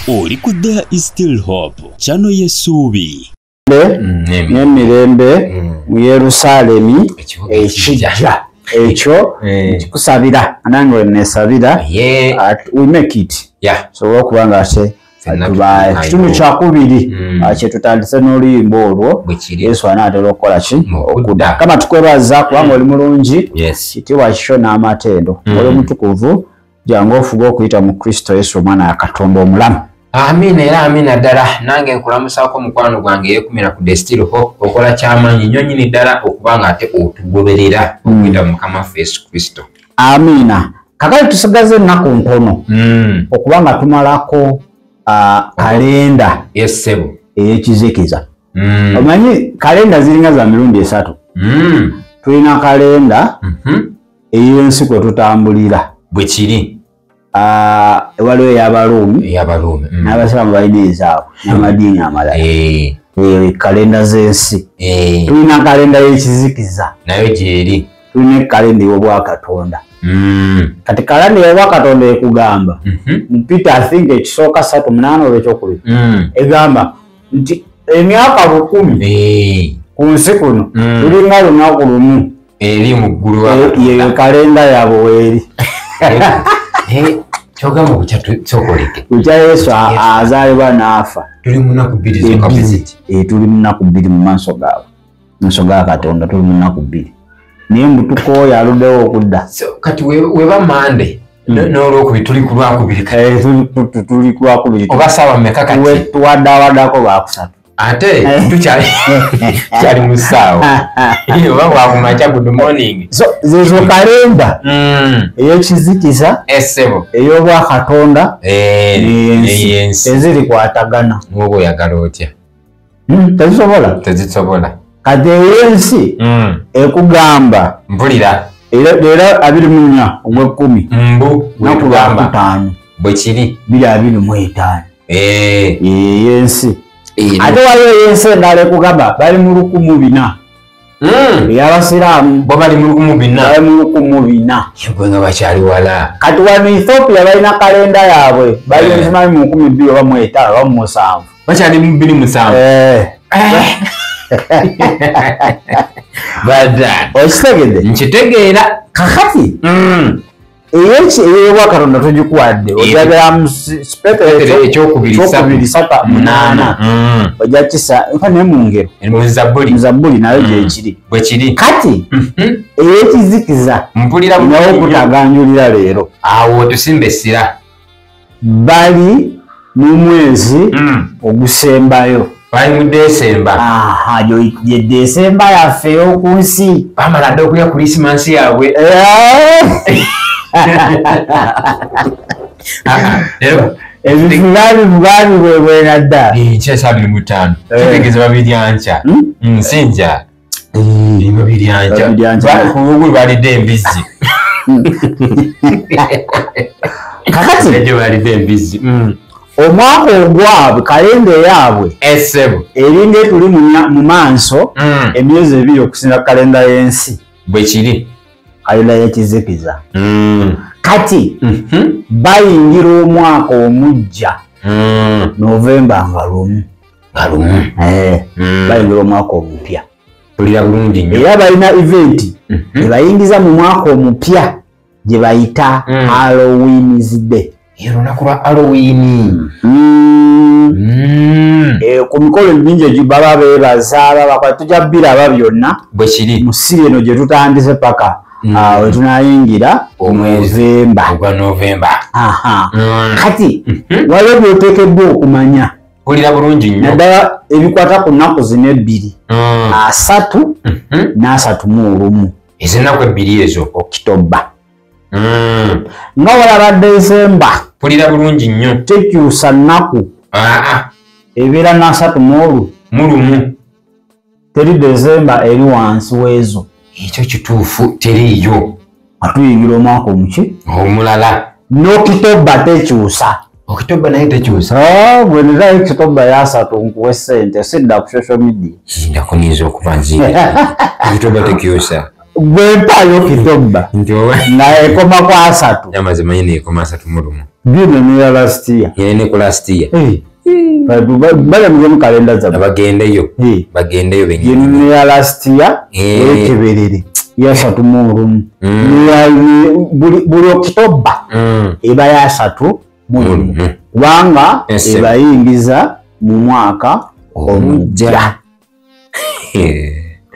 Oli ku There Is Still Hope, chano yesubi. Nemirembe mu Yerusalemi ekijja ekyo kusabira anange nesabira we make it so okubanga ate tuba kitundu kyakubiri kye tutandise n'oluyimba olwo Yesu anaatera okukola ki okudda kama tukwebaza kubanga oli mulungi kitiibwa kikyo n'amatendo oli mutukuvu jangu ofuga okuyita mu Kristo Yesu omwana ya Katonda omulamu. Amina era amina ddala nange nkulamusaako mukwano gwange yeekumira ku The Still Hope okola kyamaanyi nnyo nnyini ddala okubanga ate otugoberera okuyita mu Mukama waffe Yesu Kristo. Amina. Kakati tusigaze ennaku ntono okubanga tumalako kalenda ssebo ey'ekizikiza. Omanyi kalenda ziringa za mirundi 3. Tulina kalenda ey'ensi kwe tutambulira bwe kiri waliwo ey'Abaruumi n'Abasiraamu balina ezaabwe n'amadiini amalala kalenda z'ensi. Tulina kalenda y'ekizikiza nayo gyeri. Tulina kalenda y'Obwakatonda. Kati kalenda y'Obwakatonda ekugamba mu Peter I think ekisooka 3:8 olw'ekyokubiri egamba nti emyaka 10 ku nsi kuno tulinga lunaku lumu eri mu ggulu ye kalenda yabo weeri. Kyogamba kukya kyokoleke kukya Yesu azaalibwa n'afa tuli mu nnaku 2 zokka biziti tuli mu nnaku 2 mu maaso gaabwe mu maaso ga Katonda tuli mu nnaku 2 naye mbutukooyo aluddewo okudda kati weba Mande n'olwokubiri tuli ku Lwakubiri tuli ku Lwakubiri oba ssaawa mmeka kati tuwaddawaddako lwakusatu ate tukyali mu ssaawa oba wakumakya good morning zezo kalenda ey'ekizikiza essebo ey'Obwakatonda n'ensi tezirikwatagana. n'oba oyagala otya tezisobola kati ey'ensi ekugamba mpulira era 24 ogw'ekkumi mbu naku Lwakutaano bwe kiri 25 ey'ensi. Ate waliwo ey'ensi endala ekugamba bali mu 1400 ey'Abasiraamu bo bali mu 1400 bali mu 1400 gwe nga bakyali wala. kati wano Ethiopia balina kalenda yaabwe bali nzimanyi mu 12 oba mu 5 oba mu 7 bakyali mu 27 okitegedde nkitegeera kakati ey'Obwakatonda tugikuwadde ojagala ekyokubiri 3:8 ojja kisa nfa naye mu ngero mu Zabbuli nayo gyekiri bwe kiri. kati ey'ekizikiza mpulira nawo okutaganjulira leero awo tusimba essira bali mu mwezi ogusembayo bali mu Desemba. ye Desemba yaffe ey'oku nsi bamala dde okulya Krisimansi yaabwe ebifugabi bwebwena dda nkyesa 25 kitegeeza babiryanca nsinja babiryanca kubugulu balidde embizzi kakati ejo balidde embizzi omwaka ogwabwe kalenda eyabwe essebo eringa etuli mu maaso emyezi 2 okusinga kalenda y'ensi bwe kiri kalenda y'ekizikiza. Kati bayingira omwaka omujja Novemba nga lumu bayingira omwaka omupya. Tulira bulungi nnyo era balina eventi ebayingiza mu mwaka omupya gye bayita Halloween's Day. olunaku lwa Halloween ku mikolo emingi egyo baba beebaza baba tujja biraba byonna bwe kiri mu ssiri eno gye tutandise paka we tunayingira Novemba ogwa Novemba. kati waliwo byoteekeddwa okumanya mpulira bulungi nnyo naddala ebikwata ku nnaku zino 2 3 n'asatu ezennaku 2 ezo Okitoba nga walaba Desemba mpulira bulungi nnyo tekyusa nnaku ebeera n'asatu mu teri Desemba eri wansi w'ezo. ekyo kituufu teriiyo atuyingira omwaka omuki omulala n'Okitoba tekyusa. Okitoba naye tekyusa bwe nerayo Okitoba y'asatu nkuwe ssente sidda ku social media ndakuniiza okuba nzire Okitoba tekyusa gwempayo kidoba na ekoma kwa 3 yamazima yene ekoma 3 mulumu bino ni ya last year yene ku last year bale mu kalenda za bagendeyo bengine ni ya last year ekeberere ya 3 mulumu buli Oktoba eba ya 3 mulumu wanga eba yingiza mu mwaka omujja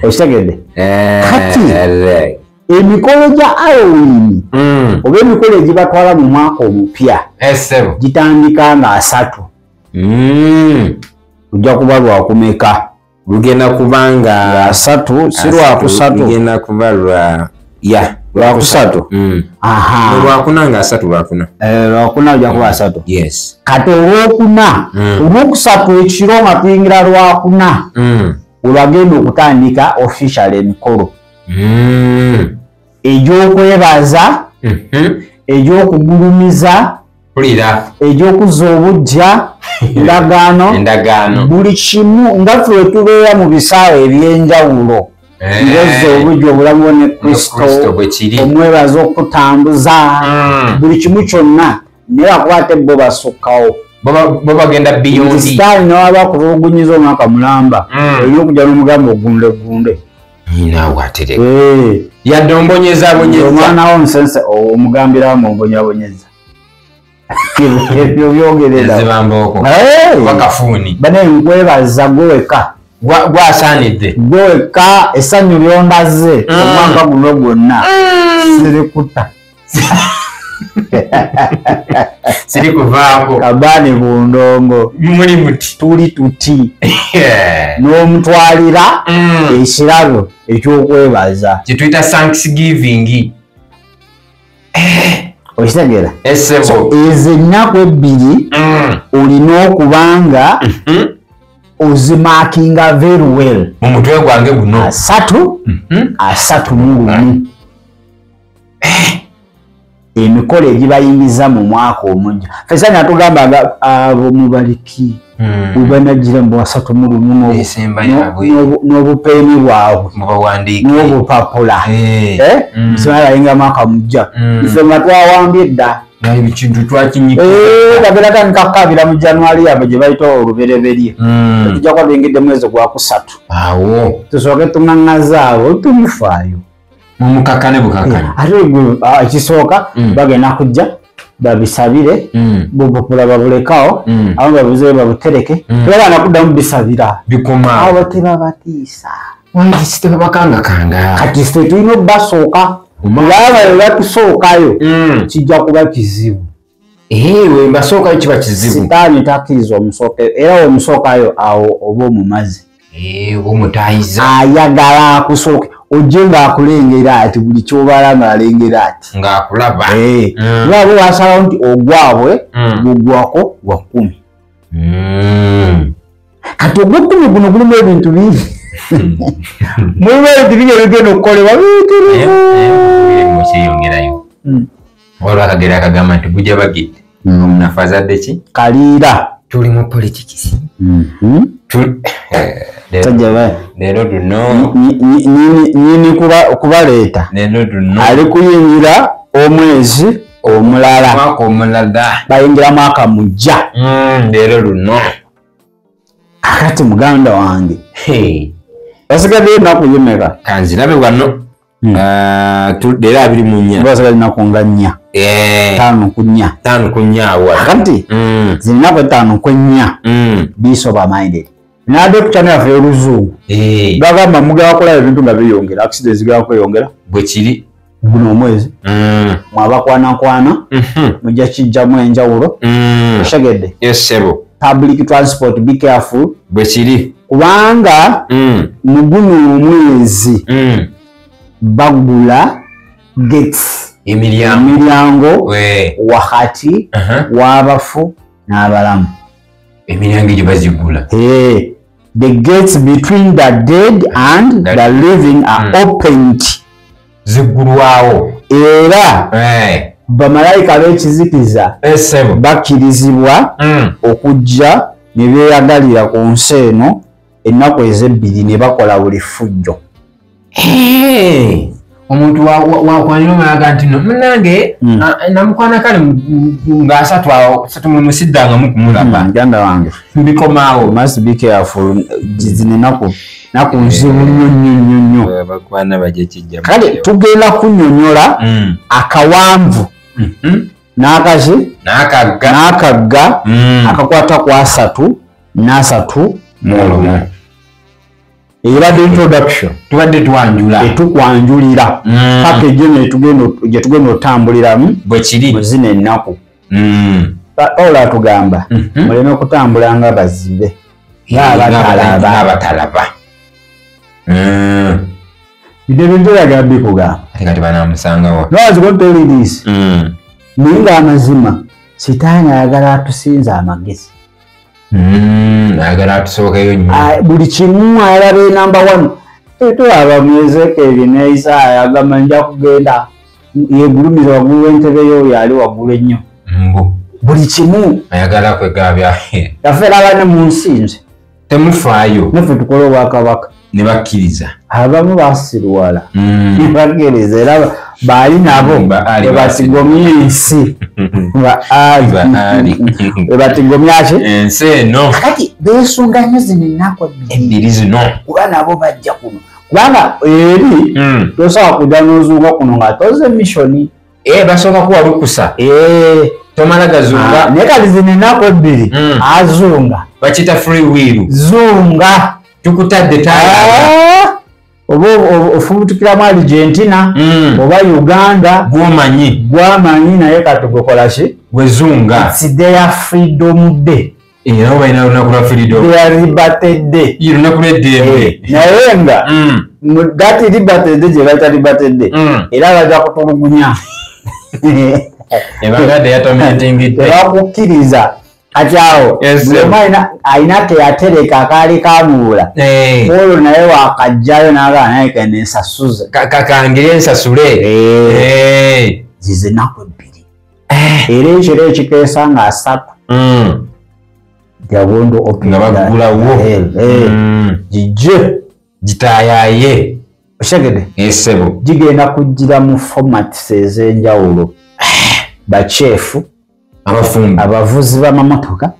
oshagede kati emikolo gya Halloween oba emikolo egibatwala mu mwaka omupya gitandika nga 3 ujja kuba lwakumeka lugenda kubanga 3 si lwakusatu lugenda kuba lwakusatu lwakuna nga 3 lwakuna lwakuna ujja kuba 3 yes kati olwokusatu ekiro nga tuyingira lwakuna olwagenda okutandika official emikolo egy'okwebaza egy'okugulumiza egy'okuzza obujja endagaano buli kimu nga ffe tubeera mu bisaawe eby'enjawulo ng'ozza obujja obulamu ne Kristo omwebaza okutambuza buli kimu kyonna naye akuba ate bo basukkawo bo bagenda beyond sitaani nawaba kutulugunyiza omwaka mulamba olina okujja n'omugamba ogundegunde naawe atereka yadde ombonyeza omwana wo nsense omugambiramu ombonyabonyeza ebyo byogererabakafuuni bane nkwebaza gweweka gwasaanidde gweweka essanyu lyondaze omwaka guno gwonna sirikuta siri kuvaako kabaani bundongo muli muti tuli tuti n'omutwalira ekirabo ekyokwebaza kyetuyita thanksgiving okitegeera esebo ezo ennaku 2 olina okubanga ozimakinga very well mu mutwe gwange guno 3 mulumu emikolo egibayingiza mu mwaka omujja fesa natugamba abo mubaliki bwebanagira mbu 3 mulumu n'obupeeni bwabwe n'obupapula simalayinga mwaka mujja ife nga twawambye edda ekintu twakinyika kabera tanikakabira mu January abo gye bayita olubereberye tujja kuba tuyingidde mwezi gwa 3 awo tusooke tuŋŋaŋŋaza abo tumufaayo mumukakane bukakane ate ekisooka bagenda kujja babisabire bupapula babulekawo abo babuze babutereke tebaana kuddamu bisabira bikoma abo tebabatiisa tebabakangakanga kati ffe tulina obbasooka kubanga webatusookayo kijja kuba kizibu mbasookayo kiba kizibu sitaani takkiriza omusookayo era omusookayo awo oba omumazi omutayiza ayagala akusooke ojje ng'akulengera ati buli kyobala ng'alengera ati ng'akulaba lwabo wasalawo nti ogwabwe gugwako gwa 10 kati ogw'ekumi guno gulimu ebintu bingi mulimu ebintu bingi ebigenda okukolebwa mukyeyongerayo waliwo akagera akagamba nti gujja bagidde omunafu azadde ki kaliira tuli mu politikisi leero luno nyini kubaleeta ali kuyingira omwezi omulala mwaka omulala bayingira mwaka mujja leero luno akati muganda wange basigadde ennaku yemeka kanzirabe wano leero 24 basigadde ennaku nga 4 5 ku 4 awa akati zirinaku 5 ku 4 be sober minded nade ku channel yaffe y'oluzungu bagamba mugenda kukola ebintu nga biyongera accidents zigenda kweyongera bwe kiri guno omwezi mwabakwanakwana mujja kijjamu enjawulo oshegedde esebo public transport be careful bwe kiri kubanga mu guno omwezi bagula gates emiryango wakati w'abafu n'abalamu emiryango egyo bazigula the gates between the dead and the living are opened zigulwawo era bamalayika b'ekizikiza bakkirizibwa okujja ne beeyagalira ku nsi eno ennaku ez'ebbiri ne bakola buli ffujjo omuntu wakwanira omulaga nti no munange namukwana kale nga asatu mu musiddanga mu kumulaba muganda wange bikomaawo must be careful jizine naku nzibu nnyo bakwana baje kijja kale tugenda kunnyonnyola akawanvu n'akagga akakwata ku 3 n'asatu n'olumu era introduction tubadde tukwanjulira package gye tugenda otambuliramu bwe kiri muzina ennaku ola tugamba muleme kutambula nga bazibe ng'abatalaba bidebe nteraga bikugamba kati banamusangawo nowazikontolidisi naye ng'amazima sitaani ayagala atusinza amagezi ayagala atusookeyo nnyo buli kimu ayalabe number 1 tulaba Ezekiel ne Isaya agamba nja kugenda yegulumiza waggulu w'entebe y'oyo ali waggulu ennyo buli kimu ayagala kwegabya yaffe n'abane mu nsi nze temufaayo naffe tukola obwakabaka ne bakkiriza abamu basirwala ne bakkiriza era baali nabo batigomya ensi batigomyaki ensi eno kati beesunga nnyo zino ennaku ebbiri zino kuba nabo bajja kuno kubanga eri tosobola kujja n'ozuuga kuno nga toze missioni basooka kuwalukusa tomala gazunga naye kati zino ennaku ebbiri azunga bakiyita free will zunga tukutadde oba ofubutukiramu Argentina oba Uganda gwamanyi naye kati gwekolaki gwezunga it's their freedom day era balina lunaku lwa freedom their liberty day lunaku lw'eddembe naye nga that liberty day gye bayita liberty day era bajja kutulugunya ebagadde yatomentingidde tebakukkiriza kati awo alina keyatereka akaali kamuwula olwo naye wakajjayo n'agaa naye kenensasuze kakangire ensasule zize ennaku ebbiri era ekiro ekikeesa nga 3 jabondo nga bagulawo gijje gitaayaye oshegede esebo gigenda kujjira mu formats ez'enjawulo bachefu abavuzi b'amamotoka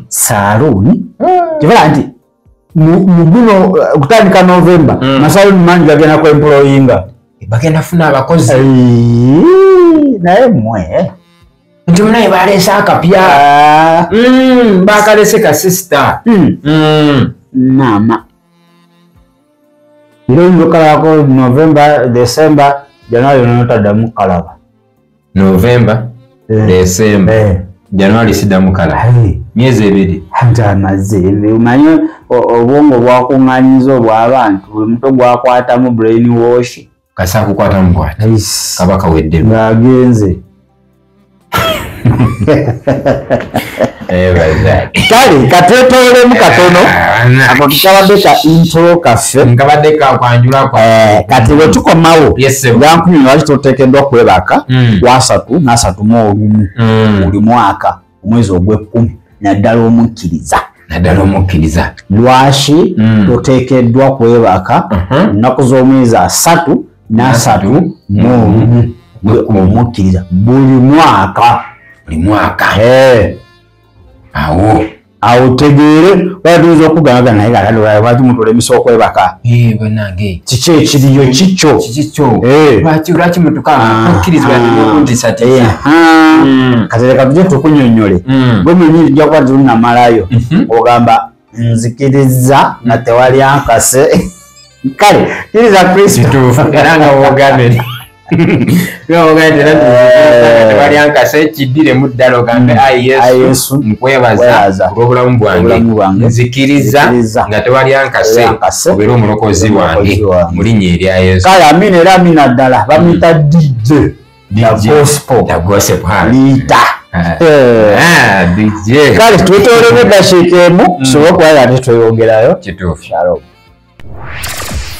saluuni kibala nti mu guno kutandika Novemba masaluuni mangi gagenda kwemployinga bagenda funa abakozi naye mmwe nti munaye baleese akapya bakalese ka sister nama iro ndokalako Novemba December January notaddamu kalaba November December January siddamu kalaba myezi ebiri amaze umanyi obwongo bwakuŋŋanyiza obw'abantu buli muto gwakwatamu brain wash kasa kukwata mukwata kabaka weddemu ng'agenze kale katwetoolemu katono ako tukabadde ka intro kaffe nkabadde kakwanjula kati bwe tukomawo gankumi lwaki toteekeddwa kwebaka wasatu n'asatu mu olumu buli mwaka omwezi ogw'ekkumi naddala omukkiriza lwaki toteekeddwa kwebaka ennaku z'omwezi 3 n'asatu mu olumu omukkiriza buli mwaka awo tegeere bayatuuza okuganaga naye lwaki mutulemesa okwebaka kiki ekiriyo kikyo katereka tujje tukunyonyole gwe mwenyi lijja kuba tulunamalayo ogamba nzikiriza nga tewali ankase kale kiriza Kristo era nga wogambe tewali ankase kiddire mu ddala ogambe ayi Yesu nkwebaza olw'obulamu bwange nzikiriza nga tewali ankase obeera omulokozi wange mu linnya erya Yesu kale amina era amina ddala bamuyita DJ liita kale twetoolemu eddakiika emu tusobole okuba nga tetweyongerayo kituufu. Shalom.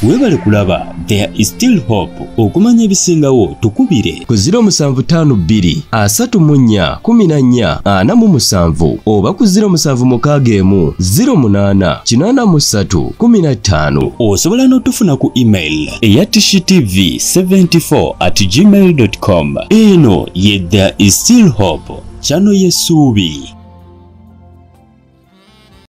Webale kulaba There is Still Hope. Okumanya ebisingawo tukubire ku 0752 34 14 47 oba ku 0761 08 83 15. Osobola n'otufuna ku email eya tishitv74@gmail.com. Eno ye There is Still Hope, channel y'essuubi.